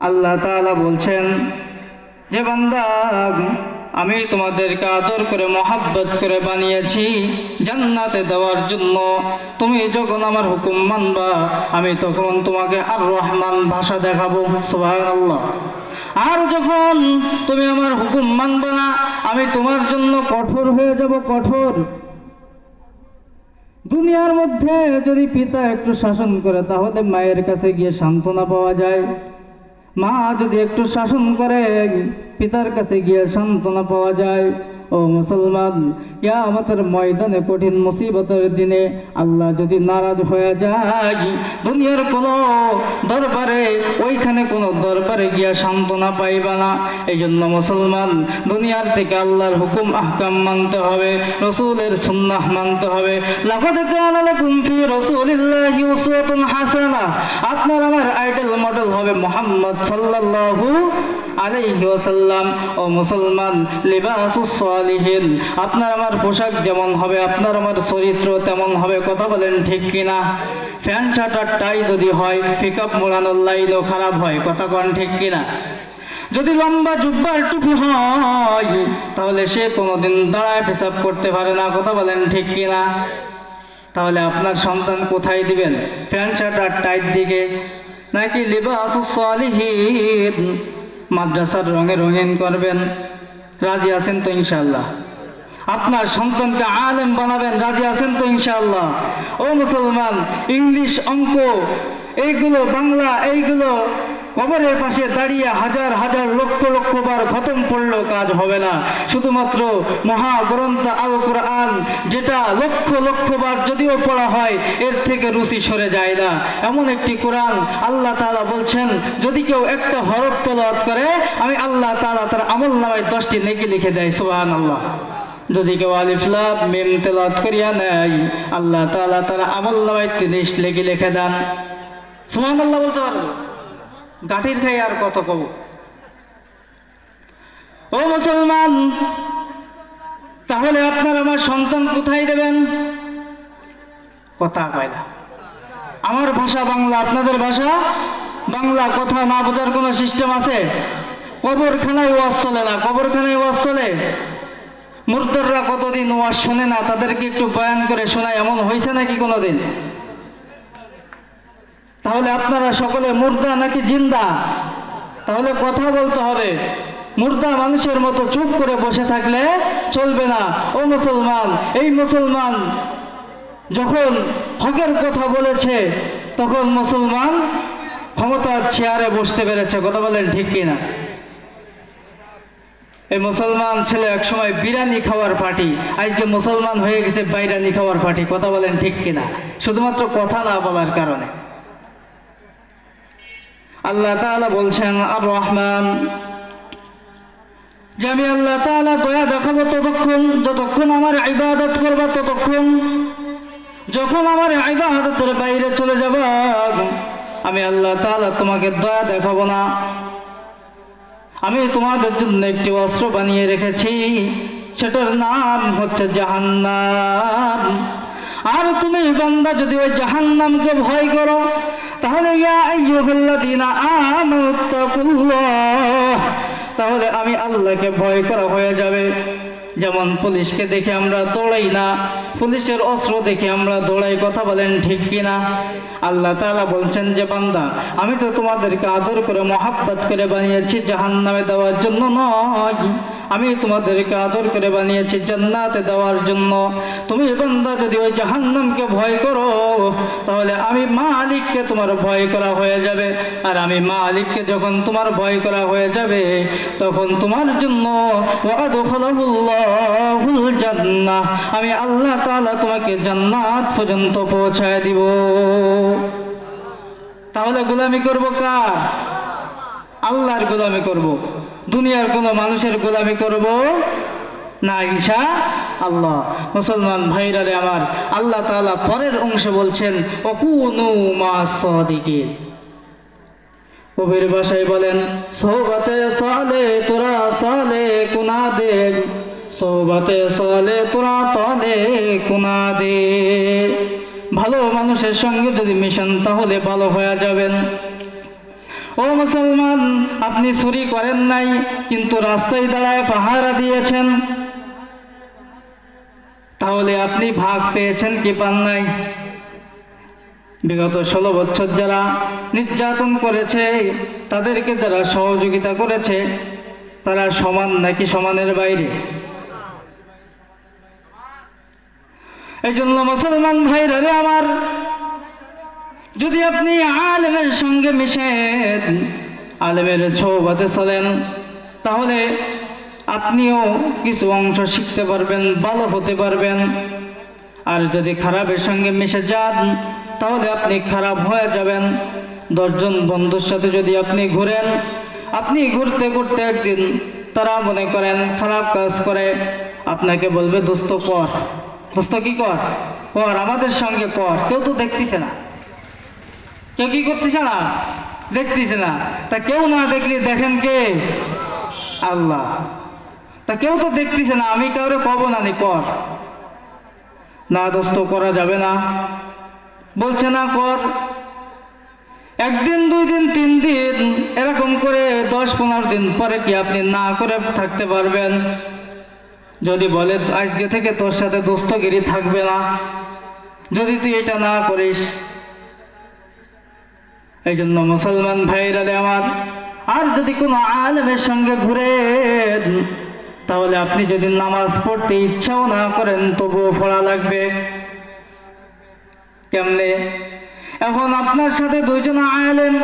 আল্লাহ তাআলা বলছেন যে বান্দা, আমি তোমাদেরকে আদর করে মহাব্বত করে বানিয়েছি জান্নাতে দেওয়ার জন্য। তুমি যখন আমার হুকুম মানবা, আমি তখন তোমাকে আর রহমান ভাষা দেখাবো। সুবহানাল্লাহ। আর যখন তুমি আমার হুকুম মানবা না, আমি তোমার জন্য কঠোর হয়ে যাব, কঠোর। দুনিয়ার মধ্যে যদি পিতা একটু শাসন করে, তাহলে মায়ের কাছে গিয়ে সান্ত্বনা পাওয়া যায়। মা যদি একটু শাসন করে, পিতার কাছে গিয়ে সান্ত্বনা পাওয়া যায়। ও মুসলমান, কিয়ামতের ময়দানে কঠিন মুসিবতের দিনে আল্লাহ যদি নারাজ হয়ে যায়, দুনিয়ার কোনো দরবারে, ওইখানে কোনো দরবারে গিয়া সান্ত্বনা পাইবা না। এই জন্য মুসলমান, দুনিয়ার থেকে আল্লাহর হুকুম আহকাম মানতে হবে, রসুলের সুন্নাহ মানতে হবে। লাকাদ কানা লাকুম ফি রাসূলিল্লাহি উসওয়াতুন হাসানাহ। আপনার আমার আইডল মডেল হবে মুহাম্মদ সাল্লাল্লাহু আলাইহি ওয়াসাল্লাম। ও মুসলমান, লিবাসুস সালিহিন, আপনার আমার পোশাক যেমন হবে, আপনার আমার চরিত্র তেমন হবে। কথা বলেন ঠিক কিনা? প্যান্ট শার্ট আর টাই যদি হয়, পিকআপ মোড়ানোর লাইনও খারাপ হয়। কথা কোন ঠিক কিনা? যদি লম্বা জুব্বার টুপি হয়, তাহলে সে কোনোদিন দাঁড়ায় পেশাব করতে পারে না। কথা বলেন ঠিক কিনা? তাহলে আপনার সন্তান কোথায় দিবেন? প্যান্ট শার্ট আর টাইট দিকে, নাকি লিবাসুস সালিহিন মাদ্রাসার রঙে রঙিন করবেন? রাজি আছেন তো ইনশাআল্লাহ? আপনার সন্তানকে আলেম বানাবেন, রাজি আছেন তো ইনশাআল্লাহ? ও মুসলমান, ইংলিশ, অঙ্ক, এইগুলো, বাংলা, এইগুলো কবরের পাশে দাঁড়িয়ে হাজার হাজার লক্ষ লক্ষ বার খতম পড়লেও কাজ হবে না। শুধুমাত্র মহাগ্রন্থ আল কোরআন, যেটা লক্ষ লক্ষ বার যদিও পড়া হয়, এর থেকে রুচি সরে যায় না। এমন একটি কোরআন, আল্লাহ তাআলা বলছেন, যদি কেউ একটা হরফ তেলাওয়াত করে, আমি আল্লাহ তাআলা তার আমলনামায় 10টি নেকি লিখে দেয়। সুবহানাল্লাহ। যদি কেউ আলিফ লাম মিম তেলাওয়াত করিয়া নেয়, আল্লাহ তাআলা তার আমলনামায় 30 নেকি লিখে দেন। সুবহানাল্লাহ বলতে পারবো? গাঠির খাই আর কত কব। ও মুসলমান, তাহলে আপনার আমার সন্তান কোথায় দেবেন? কথা কয় না। আমার ভাষা বাংলা, আপনাদের ভাষা বাংলা। কথা না বোঝার কোনো সিস্টেম আছে? কবরখানায় ওয়াজ চলে না? কবরখানায় ওয়াজ চলে? মুর্দাররা কতদিন ওয়াজ শোনে না, তাদেরকে একটু বয়ান করে শোনায়, এমন হয়েছে নাকি কোনোদিন? তাহলে আপনারা সকলে মুর্দা নাকি জিন্দা? তাহলে কথা বলতে হবে। মুর্দা মানুষের মতো চুপ করে বসে থাকলে চলবে না। ও মুসলমান, এই মুসলমান যখন হকের কথা বলেছে, তখন মুসলমান ক্ষমতার চেয়ারে বসতে পেরেছে। কথা বলেন ঠিক কিনা? এই মুসলমান ছেলে একসময় বিরিয়ানি খাওয়ার পার্টি, আজকে মুসলমান হয়ে গেছে বাইরানি খাওয়ার পার্টি। কথা বলেন ঠিক কিনা? শুধুমাত্র কথা না বলার কারণে। আল্লাহ তাআলা বলছেন আর রহমান, যে আমি আল্লাহ তাআলা দয়া দেখাবো ততক্ষণ, যতক্ষণ আমার ইবাদত করবা ততক্ষণ। যখন আমার ইবাদতের বাইরে চলে যাবা, আমি আল্লাহ তাআলা তোমাকে দয়া দেখাবো না। আমি তোমাদের জন্য একটি অস্ত্র বানিয়ে রেখেছি, সেটার নাম হচ্ছে জাহান্নাম। আর তুমি বান্দা যদি ওই জাহান্নামকে ভয় করো, তাহলে ইয়া আইয়ুহাল্লাযীনা আমানুত্তাকুল্লাহ, তাহলে আমি আল্লাহকে ভয় করা হয়ে যাবে। যেমন পুলিশকে দেখে আমরা দৌড়াই না, পুলিশের অস্ত্র দেখে আমরা দৌড়াই। কথা বলেন ঠিক কিনা? আল্লাহ তাআলা বলছেন যে বান্দা, আমি তো তোমাদেরকে আদর করে মহাব্বত করে বানিয়েছি জাহান্নামে দেওয়ার জন্য নয়, আমি তোমাদেরকে আদর করে বানিয়েছি জান্নাতে দেওয়ার জন্য। তুমি বান্দা যদি ওই জাহান্নামকে ভয় করো, তাহলে আমি মালিককে তোমার ভয় করা হয়ে যাবে। আর আমি মালিককে যখন তোমার ভয় করা হয়ে যাবে, তখন তোমার জন্য ওয়াদখালাহুল্লাহুল জান্নাহ, আমি আল্লাহ তাআলা তোমাকে জান্নাত পর্যন্ত পৌঁছায় দিব। তাহলে গোলামি করব কার? আল্লাহর গোলামি করব, দুনিয়ার কোনো মানুষের গোলামি করব না ইনশাআল্লাহ। মুসলমান ভাইরারে আমার, আল্লাহ তাআলা পরের অংশে বলছেন ওয়াকুনু মা'আস সাদিকিন। কবির ভাষায় বলেন, সোহবতে সালে তোরা সালে কুনা দে, সোহবতে সালে তোরা তালে কুনা দে। ভালো মানুষের সঙ্গে যদি মিশন, তাহলে ভালো হয়ে যাবেন। ও মুসলমান, আপনি চুরি করেন নাই, কিন্তু রাস্তায় দাঁড়ায় পাহারা দিয়েছেন, তাহলে আপনি ভাগ পেয়েছেন কি পান নাই? বিগত 16 বছর যারা নির্যাতন করেছে, তাদেরকে যারা সহযোগিতা করেছে, তারা সমান নাকি সমানের বাইরে? এই জন্য মুসলমান ভাইরা রে আমার, যদি আপনি আলেমের সঙ্গে মিশেন, আলেমের ছোবাতে চলেন, তাহলে আপনিও কিছু অংশ শিখতে পারবেন, ভালো হতে পারবেন। আর যদি খারাপের সঙ্গে মিশে যান, তাহলে আপনি খারাপ হয়ে যাবেন। 10 জন বন্ধুর সাথে যদি আপনি ঘুরেন, আপনি ঘুরতে ঘুরতে একদিন তারা মনে করেন খারাপ কাজ করে, আপনাকে বলবে দোস্ত কর, দোস্ত কি কর, কর আমাদের সঙ্গে কর। কেউ তো দেখতেছে না, কেউ কি করতেছে না, দেখতেছে না। তা কেউ না দেখলে দেখেন কে? আল্লাহ। তা কেউ তো দেখতেছে না, আমি কাউরে কব না নি কর, না দোস্ত করা যাবে না, বলছে না কর। একদিন, 2 দিন, 3 দিন এরকম করে 10-15 দিন পরে কি আপনি না করে থাকতে পারবেন? যদি বলে আজকে থেকে তোর সাথে দোস্তগিরি থাকবে না, যদি তুই এটা না করিস। এই জন্য মুসলমান ভাইরা আমার, আর যদি কোনো আলেমের সঙ্গে ঘুরেন, তাহলে আপনি যদি নামাজ পড়তে ইচ্ছাও না করেন, তবুও পড়া লাগবে। কেমনে? এখন আপনার সাথে 2 জন আলেম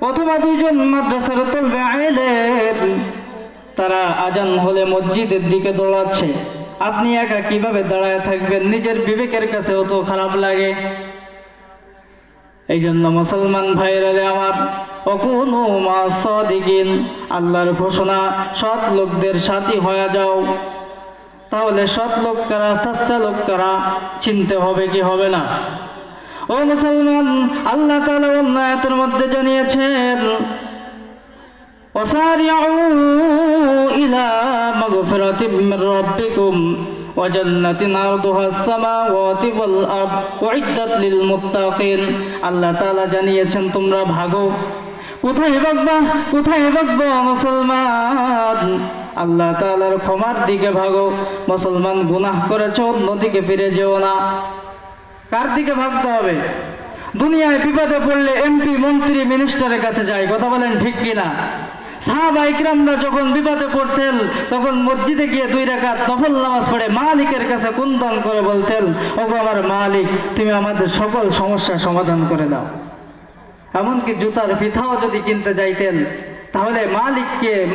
অথবা 2 জন মাদ্রাসার তলবে আলেম, তারা আজান হলে মসজিদের দিকে দৌড়াচ্ছে, আপনি একা কিভাবে দাঁড়ায় থাকবেন? নিজের বিবেকের কাছেও তো খারাপ লাগে। এই জন্য মুসলমান ভাইরা আমার, অকুনু মা'আস সাদিকিন, আল্লাহর ঘোষণা, সৎ লোকদের সাথী হয়ে যাও। তাহলে সৎ লোক কারা, সচ্চা লোক কারা চিনতে হবে কি হবে না? ও মুসলমান, আল্লাহ তাআলা অন্য আয়াতের মধ্যে জানিয়েছেন, ওয়াসারিউ ইলা মাগফিরাতিম মির রাব্বিকুম ওয়া জান্নাতিন আরদুহাস সামাওয়াতি ওয়াল আরদ উইদ্দাত লিল মুত্তাকিন। আল্লাহ তাআলা জানিয়েছেন তোমরা ভাগো। কোথায় ভাগবা? কোথায় ভাগবো মুসলমান? আল্লাহ তাআলার ক্ষমার দিকে ভাগো। মুসলমান গুনাহ করেছো, অন্যদিকে ফিরে যেও না। কার দিকে ভাগতে হবে? দুনিয়ায় বিপদে পড়লে এমপি, মন্ত্রী, মিনিস্টারের কাছে যায়, কথা বলেন ঠিক কিনা? সাহাবা ইকরামরা যখন বিপদে পড়তেন, তখন মসজিদে গিয়ে 2 রাকাত নফল নামাজ পড়ে মালিকের কাছে কুন্দন করে বলতেন, ওগো আমার মালিক, তুমি আমাদের সকল সমস্যার সমাধান করে দাও। এমনকি জুতার ফিতাও যদি কিনতে যাইতেন, তাহলে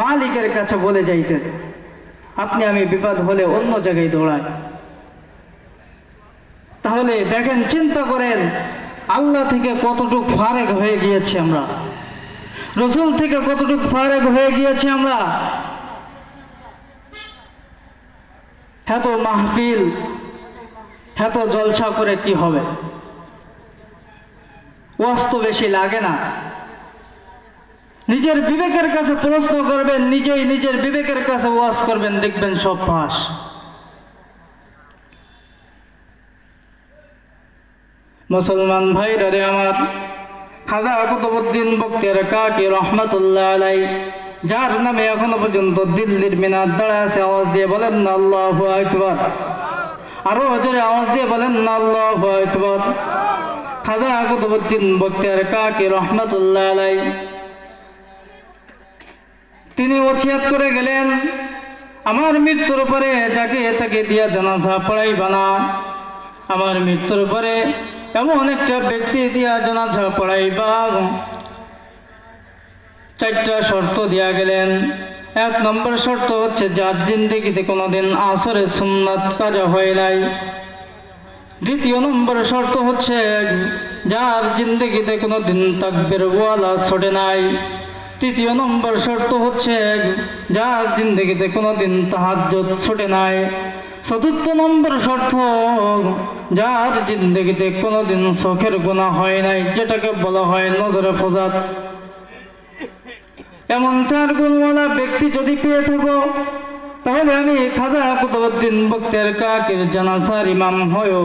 মালিকের কাছে বলে যাইতেন, আপনি আমি বিপদ হলে অন্য জায়গায় দৌড়াই। তাহলে দেখেন, চিন্তা করেন, আল্লাহ থেকে কতটুকু ফারেক হয়ে গিয়েছে আমরা, রসুল থেকে কতটুকু ফারেক হয়ে গিয়েছে আমরা। এত মাহফিল, এত জলসা করে কি হবে? ওয়াজ তো বেশি লাগে না। নিজের বিবেকের কাছে প্রশ্ন করবেন, নিজেই নিজের বিবেকের কাছে ওয়াজ করবেন, দেখবেন সব পাস। মুসলমান ভাইরা রে আমার, খাজা কুতুবউদ্দিন বখতিয়ার কাকি রহমাতুল্লাহ আলাই, যার নামে এখনো পর্যন্ত দিল্লির মিনার দাঁড়ায় আছে, আওয়াজ দিয়ে বলেন না আল্লাহু আকবার। আরো জোরে আওয়াজ দিয়ে বলেন না আল্লাহু আকবার। খাজা কুতুবউদ্দিন বখতিয়ার কাকি রহমাতুল্লাহ আলাই, তিনি ওসিয়ত করে গেলেন, আমার মৃত্যুর পরে যাকে তাকে দিয়া জানাজা পড়াইবা না। আমার মৃত্যুর পরে এমন একটা ব্যক্তি দিয়া জানাজা পড়াইবা। 4টা শর্ত দিয়া গেলেন। 1 নম্বর শর্ত হচ্ছে, যার জিন্দেগিতে কোনোদিন আসরের সুন্নাত কাজা হয় নাই। 2য় নম্বর শর্ত হচ্ছে, যার জিন্দেগিতে কোনোদিন তাকবীর ওয়ালা ছোটে নাই। 3য় নম্বর শর্ত হচ্ছে, যার জিন্দেগিতে কোনোদিন তাহাজ্জুদ ছোটে নাই। 4র্থ নম্বর শর্ত, যার জিন্দেগিতে কোনোদিন চোখের গুনাহ হয় নাই, যেটাকে বলা হয় নজরে ফজাত। এমন 4 গুণওয়ালা ব্যক্তি যদি পেয়ে থাকো, তাহলে আমি খাজা কুতুবউদ্দিন বখতিয়ার কাকির জানাজার ইমাম হয়েও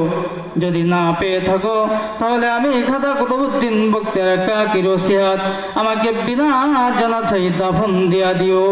যদি না পেয়ে থাকো, তাহলে আমি খাজা কুতুবউদ্দিন বখতিয়ার কাকির ওসিয়াত আমাকে বিনা জানাজায় দাফন দিয়া দিও।